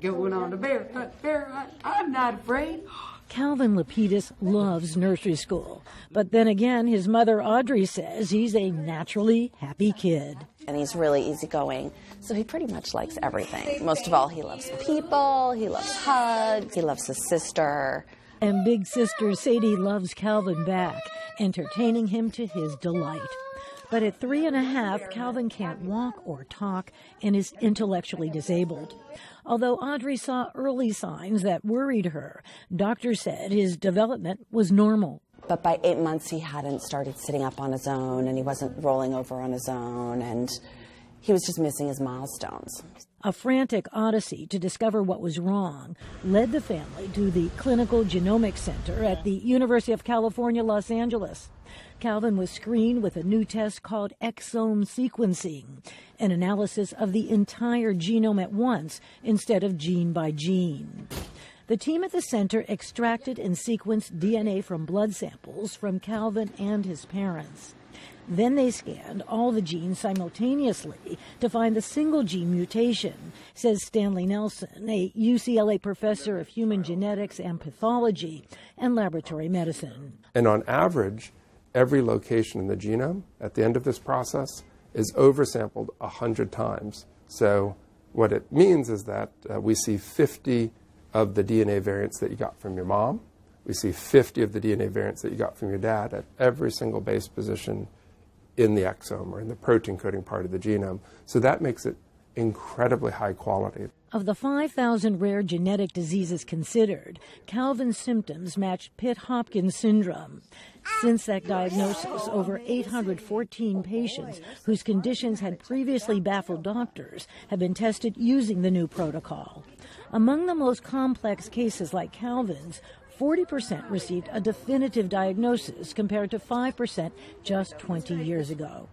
going on a bear hunt. I'm not afraid. Calvin Lapidus loves nursery school, but then again, his mother Audrey says he's a naturally happy kid. And he's really easygoing, so he pretty much likes everything. Most of all, he loves people, he loves hugs, he loves his sister. And big sister Sadie loves Calvin back, entertaining him to his delight. But at 3.5, Calvin can't walk or talk and is intellectually disabled. Although Audrey saw early signs that worried her, doctors said his development was normal. But by 8 months, he hadn't started sitting up on his own, and he wasn't rolling over on his own, and he was just missing his milestones. A frantic odyssey to discover what was wrong led the family to the Clinical Genomics Center at the University of California, Los Angeles. Calvin was screened with a new test called exome sequencing, an analysis of the entire genome at once instead of gene by gene. The team at the center extracted and sequenced DNA from blood samples from Calvin and his parents. Then they scanned all the genes simultaneously to find the single gene mutation, says Stanley Nelson, a UCLA professor of human genetics and pathology and laboratory medicine. And on average, every location in the genome at the end of this process is oversampled 100 times. So what it means is that we see 50 of the DNA variants that you got from your mom. We see 50 of the DNA variants that you got from your dad at every single base position in the exome or in the protein coding part of the genome. So that makes it incredibly high quality. Of the 5,000 rare genetic diseases considered, Calvin's symptoms matched Pitt-Hopkins syndrome. Since that diagnosis, over 814 patients whose conditions had previously baffled doctors have been tested using the new protocol. Among the most complex cases like Calvin's, 40% received a definitive diagnosis compared to 5% just 20 years ago.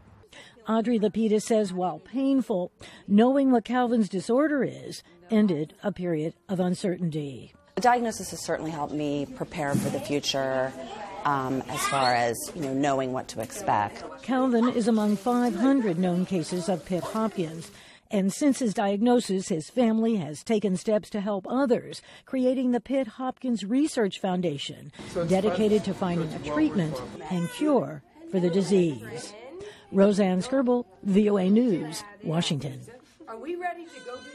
Audrey Lapidus says while painful, knowing what Calvin's disorder is ended a period of uncertainty. The diagnosis has certainly helped me prepare for the future as far as, knowing what to expect. Calvin is among 500 known cases of Pitt-Hopkins. And since his diagnosis, his family has taken steps to help others, creating the Pitt-Hopkins Research Foundation, dedicated to finding a treatment and cure for the disease. Rosanne Skirble, VOA News, Washington. Are we ready to go to